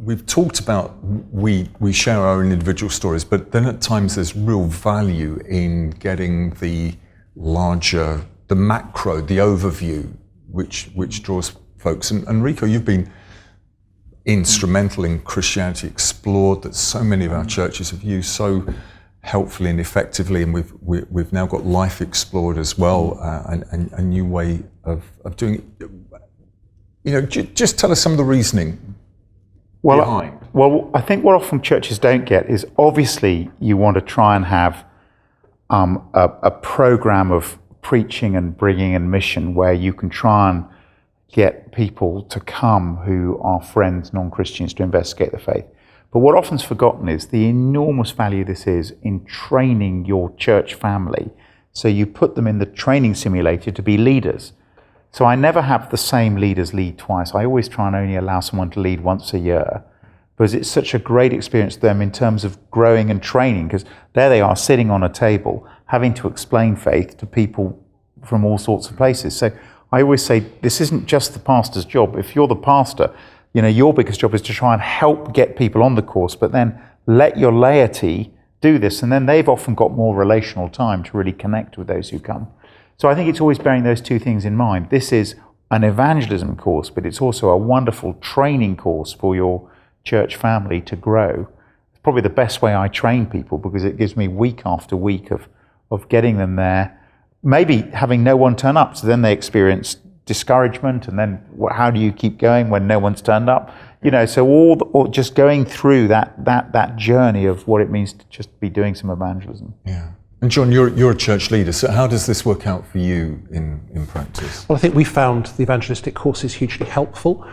we've talked about we share our own individual stories, but then at times there's real value in getting the larger, the macro, the overview, which draws folks. And Rico, you've been instrumental in Christianity Explored that so many of our churches have used so helpfully and effectively, and we've now got Life Explored as well, and a new way of doing it. You know, just tell us some of the reasoning behind. Well, I think what often churches don't get is obviously you want to try and have a program of preaching and bringing and mission where you can try and get people to come who are friends, non-Christians, to investigate the faith. But what often's forgotten is the enormous value this is in training your church family. So you put them in the training simulator to be leaders. So I never have the same leaders lead twice. I always try and only allow someone to lead once a year, because it's such a great experience for them in terms of growing and training, because there they are sitting on a table having to explain faith to people from all sorts of places. So I always say this isn't just the pastor's job. If you're the pastor, you know, your biggest job is to try and help get people on the course, but then let your laity do this, and then they've often got more relational time to really connect with those who come. So I think it's always bearing those two things in mind. This is an evangelism course, but it's also a wonderful training course for your church family to grow. It's probably the best way I train people, because it gives me week after week of getting them there, maybe having no one turn up, so then they experience discouragement, and then how do you keep going when no one's turned up? You know, so all just going through that journey of what it means to just be doing some evangelism. Yeah. And John, you're a church leader, so how does this work out for you in practice? Well, I think we found the evangelistic courses hugely helpful.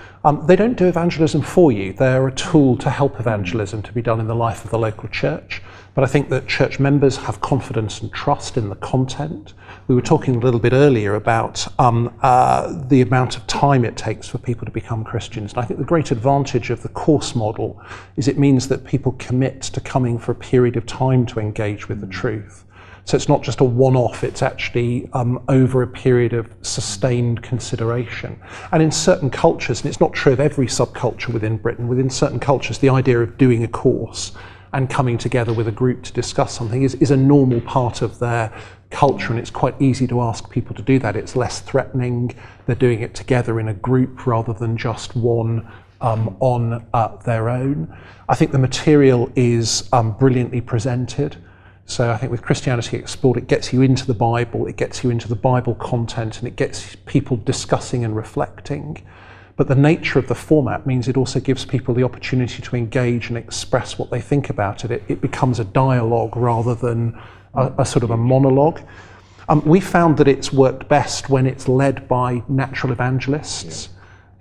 They don't do evangelism for you. They're a tool to help evangelism to be done in the life of the local church. But I think that church members have confidence and trust in the content. We were talking a little bit earlier about the amount of time it takes for people to become Christians. And I think the great advantage of the course model is it means that people commit to coming for a period of time to engage with the truth. So it's not just a one-off, it's actually over a period of sustained consideration. And in certain cultures, and it's not true of every subculture within Britain, within certain cultures, the idea of doing a course and coming together with a group to discuss something is a normal part of their culture, and it's quite easy to ask people to do that. It's less threatening. They're doing it together in a group rather than just one on their own. I think the material is brilliantly presented. So I think with Christianity Explored, it gets you into the Bible, it gets you into the Bible content, and it gets people discussing and reflecting. But the nature of the format means it also gives people the opportunity to engage and express what they think about it. It becomes a dialogue rather than a sort of a monologue. We found that it's worked best when it's led by natural evangelists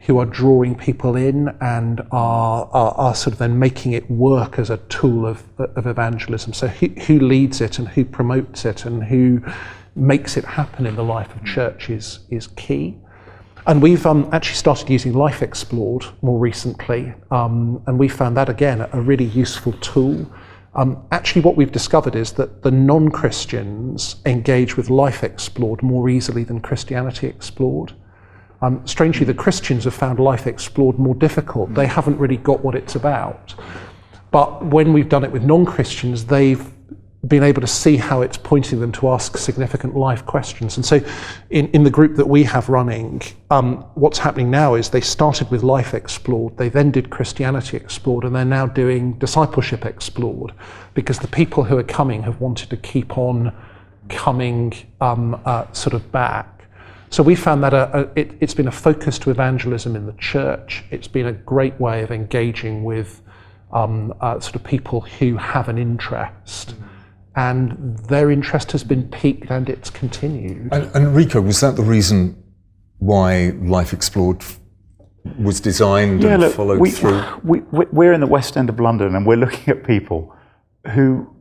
who are drawing people in and are sort of then making it work as a tool of evangelism. So who leads it and who promotes it and who makes it happen in the life of church is key. And we've actually started using Life Explored more recently, and we found that again a really useful tool. Actually what we've discovered is that the non-Christians engage with Life Explored more easily than Christianity Explored. Strangely, the Christians have found Life Explored more difficult. They haven't really got what it's about. But when we've done it with non-Christians, they've been able to see how it's pointing them to ask significant life questions. And so in the group that we have running, what's happening now is they started with Life Explored, they then did Christianity Explored, and they're now doing Discipleship Explored, because the people who are coming have wanted to keep on coming sort of back. So we found that it's been a focus to evangelism in the church. It's been a great way of engaging with sort of people who have an interest. And their interest has been piqued and it's continued. And Rico, was that the reason why Life Explored was designed and followed through? We're in the West End of London, and we're looking at people who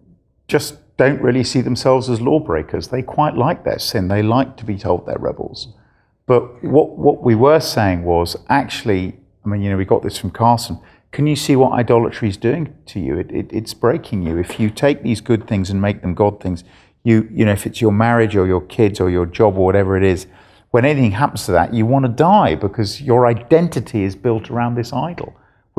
just don't really see themselves as lawbreakers. They quite like their sin. They like to be told they're rebels. But what we were saying was, actually, I mean, we got this from Carson. Can you see what idolatry is doing to you? It's breaking you. If you take these good things and make them God things, if it's your marriage or your kids or your job or whatever it is, when anything happens to that, you want to die because your identity is built around this idol,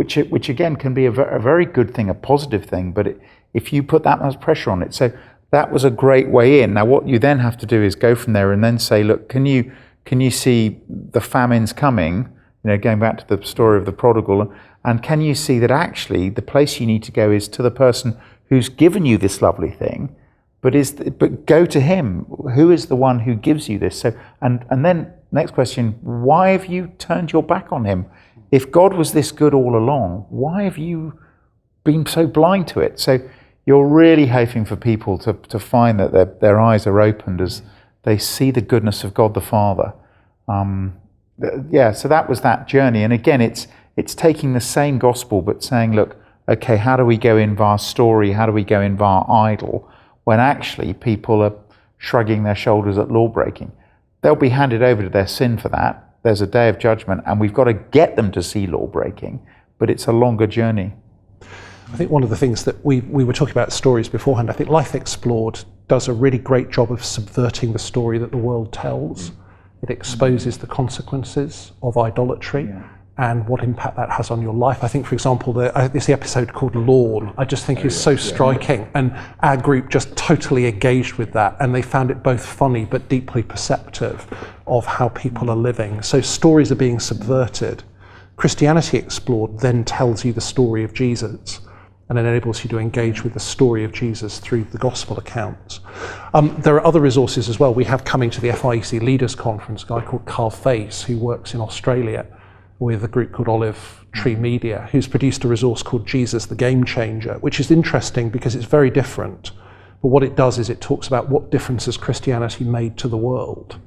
which again can be a very good thing, a positive thing, but if you put that much pressure on it. So that was a great way in. Now what you then have to do is go from there and then say, look, can you see the famines coming, going back to the story of the prodigal, and can you see that actually the place you need to go is to the person who's given you this lovely thing, but go to him, who is the one who gives you this. So and then next question, why have you turned your back on him? If God was this good all along, why have you been so blind to it? So you're really hoping for people to find that their eyes are opened as they see the goodness of God the Father. So that was that journey. And again, it's taking the same gospel but saying, look, okay, how do we go in via story? How do we go in via idol? When actually people are shrugging their shoulders at law breaking. They'll be handed over to their sin for that. There's a day of judgment, and we've got to get them to see law breaking, but it's a longer journey. I think one of the things that we were talking about stories beforehand, I think Life Explored does a really great job of subverting the story that the world tells. It exposes the consequences of idolatry and what impact that has on your life. I think, for example, there's the episode called Lawn, I just think is so striking, and our group just totally engaged with that, and they found it both funny but deeply perceptive of how people are living. So stories are being subverted. Christianity Explored then tells you the story of Jesus and enables you to engage with the story of Jesus through the gospel accounts. There are other resources as well. We have coming to the FIEC Leaders Conference a guy called Carl Face, who works in Australia with a group called Olive Tree Media, who's produced a resource called Jesus the Game Changer, which is interesting because it's very different. But what it does is it talks about what difference has Christianity made to the world.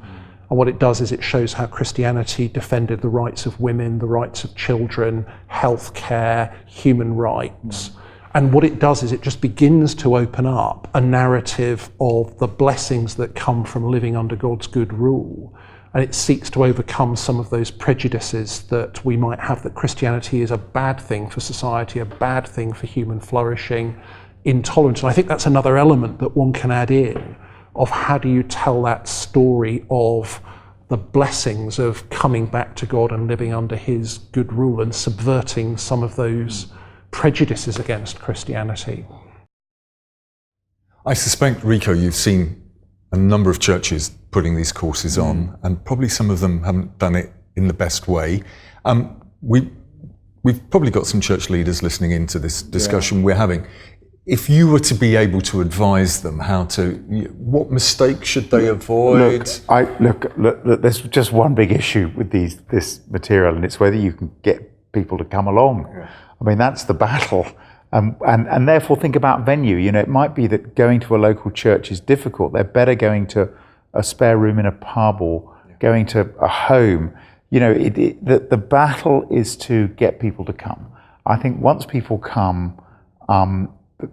And what it does is it shows how Christianity defended the rights of women, the rights of children, health care, human rights. And what it does is it just begins to open up a narrative of the blessings that come from living under God's good rule. And it seeks to overcome some of those prejudices that we might have, that Christianity is a bad thing for society, a bad thing for human flourishing, intolerance. And I think that's another element that one can add in of how do you tell that story of the blessings of coming back to God and living under his good rule and subverting some of those prejudices against Christianity. I suspect, Rico, you've seen a number of churches putting these courses on, and probably some of them haven't done it in the best way. We've probably got some church leaders listening into this discussion we're having. If you were to be able to advise them what mistakes should they avoid? Look, there's just one big issue with this material, and it's whether you can get people to come along. Yeah. I mean, that's the battle. And therefore think about venue. It might be that going to a local church is difficult. They're better going to a spare room in a pub or going to a home. The battle is to get people to come. I think once people come,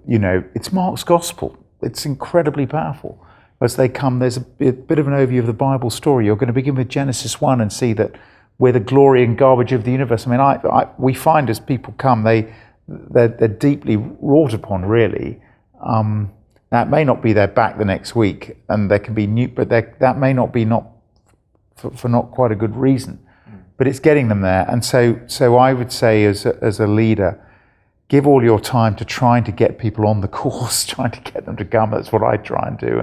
it's Mark's gospel. It's incredibly powerful. As they come, there's a bit of an overview of the Bible story. You're going to begin with Genesis 1 and see that we're the glory and garbage of the universe. I mean, we find as people come, they're deeply wrought upon, really. Now, it may not be their back the next week, and there can be new, but that may not be for not quite a good reason. But it's getting them there. And so I would say as a leader, give all your time to trying to get people on the course, trying to get them to come. That's what I try and do.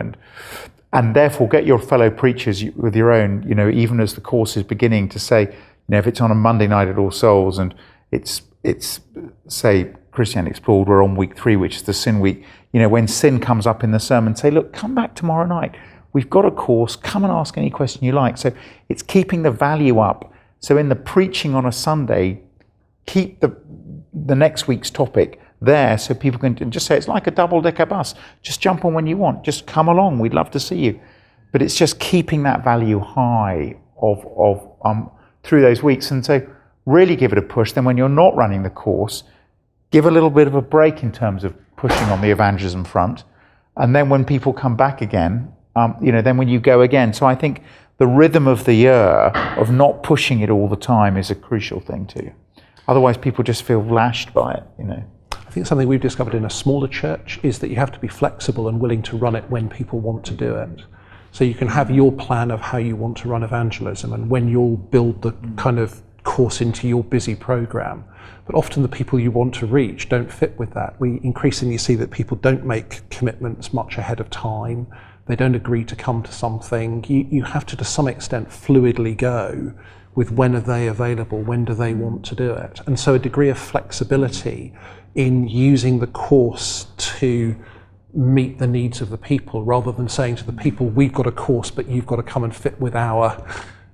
And therefore get your fellow preachers with your own, even as the course is beginning, to say, if it's on a Monday night at All Souls and it's say Christianity Explored, we're on week 3, which is the sin week. When sin comes up in the sermon, say, look, come back tomorrow night. We've got a course, come and ask any question you like. So it's keeping the value up. So in the preaching on a Sunday, keep the next week's topic there so people can just say it's like a double-decker bus. Just jump on when you want. Just come along. We'd love to see you. But it's just keeping that value high of through those weeks. And so really give it a push. Then when you're not running the course, give a little bit of a break in terms of pushing on the evangelism front. And then when people come back again, then when you go again. So I think the rhythm of the year of not pushing it all the time is a crucial thing too. Otherwise people just feel lashed by it, I think something we've discovered in a smaller church is that you have to be flexible and willing to run it when people want to do it. So you can have your plan of how you want to run evangelism, and when you'll build the kind of course into your busy program. But often the people you want to reach don't fit with that. We increasingly see that people don't make commitments much ahead of time. They don't agree to come to something. You have to some extent, fluidly go with when are they available, when do they want to do it. And so a degree of flexibility in using the course to meet the needs of the people, rather than saying to the people, we've got a course, but you've got to come and fit with our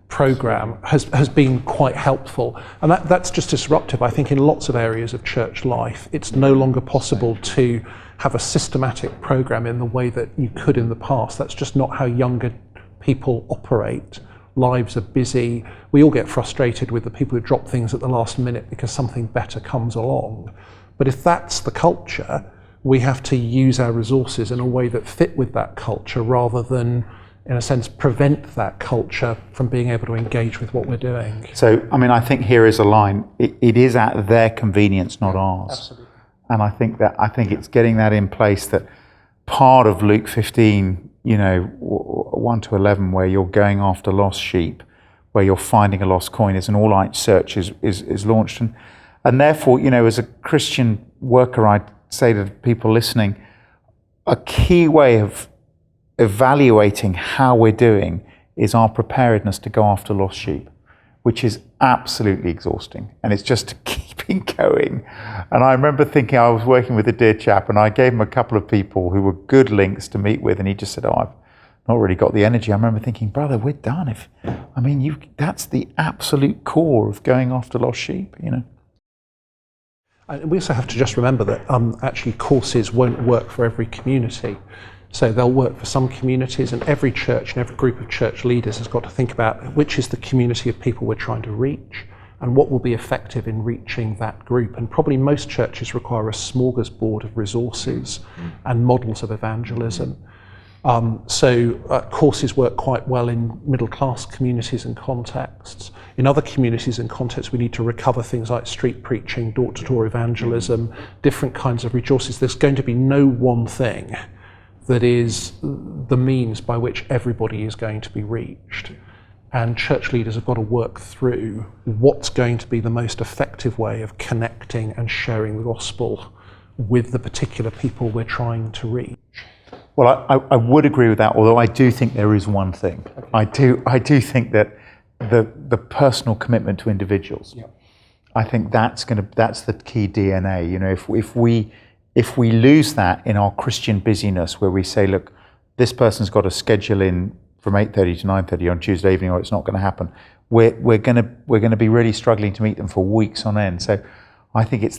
program, has been quite helpful. And that's just disruptive. I think in lots of areas of church life, it's no longer possible to have a systematic program in the way that you could in the past. That's just not how younger people operate. Lives are busy. We all get frustrated with the people who drop things at the last minute because something better comes along. But if that's the culture, we have to use our resources in a way that fit with that culture, rather than, in a sense, prevent that culture from being able to engage with what we're doing. So, I mean, I think here is a line. It is at their convenience, not ours. Absolutely. And I think it's getting that in place, that part of Luke 15, 1 to 11, where you're going after lost sheep, where you're finding a lost coin, is an all-out search is launched. And therefore, as a Christian worker, I'd say to people listening, a key way of evaluating how we're doing is our preparedness to go after lost sheep, which is absolutely exhausting, and it's just keeping going. And I remember thinking, I was working with a dear chap, and I gave him a couple of people who were good links to meet with, and he just said, I've not really got the energy. I remember thinking, brother, we're done. That's the absolute core of going after lost sheep, And we also have to just remember that actually courses won't work for every community. So they'll work for some communities, and every church and every group of church leaders has got to think about which is the community of people we're trying to reach and what will be effective in reaching that group. And probably most churches require a smorgasbord of resources and models of evangelism. Courses work quite well in middle-class communities and contexts. In other communities and contexts, we need to recover things like street preaching, door-to-door evangelism, different kinds of resources. There's going to be no one thing that is the means by which everybody is going to be reached. And church leaders have got to work through what's going to be the most effective way of connecting and sharing the gospel with the particular people we're trying to reach. Well, I would agree with that, although I do think there is one thing. Okay. I do think that the personal commitment to individuals. Yep. I think that's the key DNA. If we lose that in our Christian busyness, where we say, look, this person's got a schedule in from 8:30 to 9:30 on Tuesday evening, or it's not going to happen, we're going to be really struggling to meet them for weeks on end. So I think it's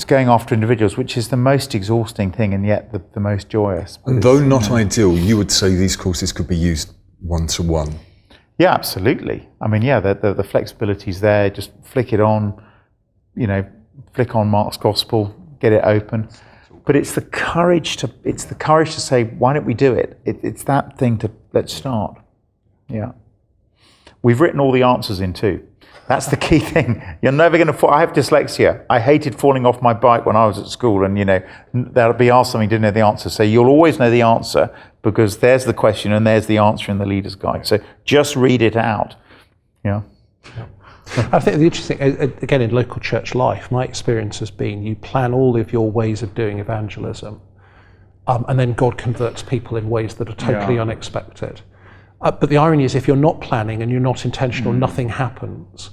going after individuals, which is the most exhausting thing, and yet the most joyous. And though not ideal, you would say these courses could be used one-to-one. Yeah, absolutely. I mean, yeah, the flexibility's there. Just flick it on, flick on Mark's Gospel, get it open. But it's the courage to say, why don't we do it? It's that thing to, let's start. Yeah. We've written all the answers in too. That's the key thing. You're never going to fall. I have dyslexia. I hated falling off my bike when I was at school, and that'll be asked something, didn't know the answer. So you'll always know the answer, because there's the question and there's the answer in the leader's guide. So just read it out. Yeah. I think the interesting, again, in local church life, my experience has been you plan all of your ways of doing evangelism, and then God converts people in ways that are totally unexpected. But the irony is, if you're not planning and you're not intentional, nothing happens.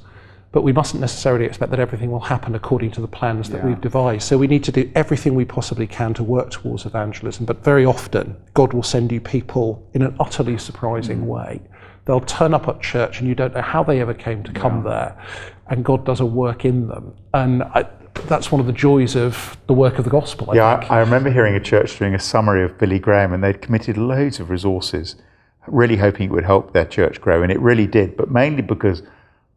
But we mustn't necessarily expect that everything will happen according to the plans that we've devised. So we need to do everything we possibly can to work towards evangelism. But very often, God will send you people in an utterly surprising way. They'll turn up at church and you don't know how they ever came to come there. And God does a work in them. And that's one of the joys of the work of the gospel, I think. I remember hearing a church doing a summary of Billy Graham, and they'd committed loads of resources, really hoping it would help their church grow. And it really did, but mainly because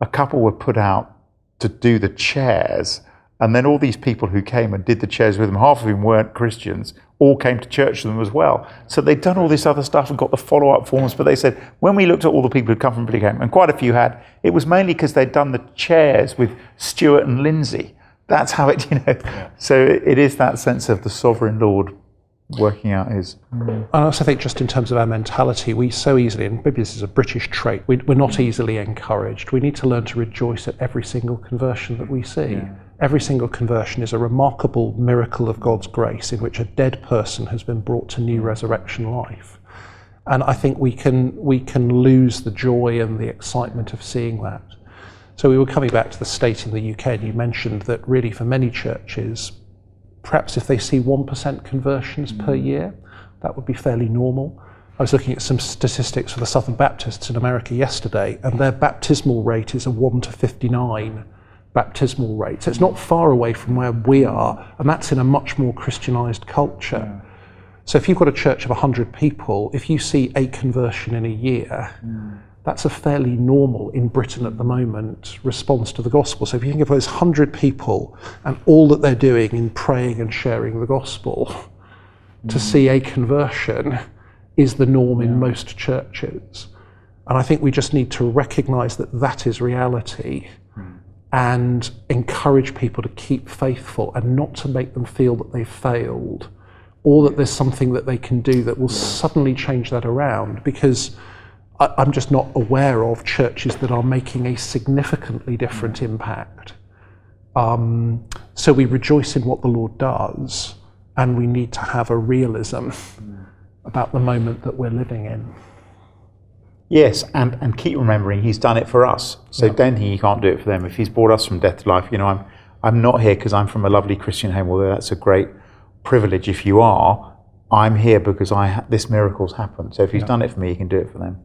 a couple were put out to do the chairs, and then all these people who came and did the chairs with them, half of whom weren't Christians, all came to church with them as well. So they'd done all this other stuff and got the follow-up forms, but they said, when we looked at all the people who'd come from Billy Graham, and quite a few had, it was mainly because they'd done the chairs with Stuart and Lindsay. That's how it, So it is that sense of the sovereign Lord working out his... And I also think just in terms of our mentality, we so easily, and maybe this is a British trait, we're not easily encouraged. We need to learn to rejoice at every single conversion that we see. Yeah. Every single conversion is a remarkable miracle of God's grace in which a dead person has been brought to new resurrection life. And I think we can lose the joy and the excitement of seeing that. So we were coming back to the state in the UK, and you mentioned that really for many churches, perhaps if they see 1% conversions per year, that would be fairly normal. I was looking at some statistics for the Southern Baptists in America yesterday, and their baptismal rate is a 1 to 59 baptismal rate. So it's not far away from where we are, and that's in a much more Christianized culture. Yeah. So if you've got a church of 100 people, if you see a conversion in a year, that's a fairly normal, in Britain at the moment, response to the gospel. So if you think of those 100 people and all that they're doing in praying and sharing the gospel, to see a conversion is the norm in most churches. And I think we just need to recognize that that is reality and encourage people to keep faithful and not to make them feel that they've failed or that there's something that they can do that will suddenly change that around, because I'm just not aware of churches that are making a significantly different impact. So we rejoice in what the Lord does, and we need to have a realism about the moment that we're living in. Yes, and keep remembering He's done it for us. So don't think He can't do it for them. If He's brought us from death to life, I'm not here because I'm from a lovely Christian home, although that's a great privilege if you are. I'm here because this miracle's happened. So if He's done it for me, He can do it for them.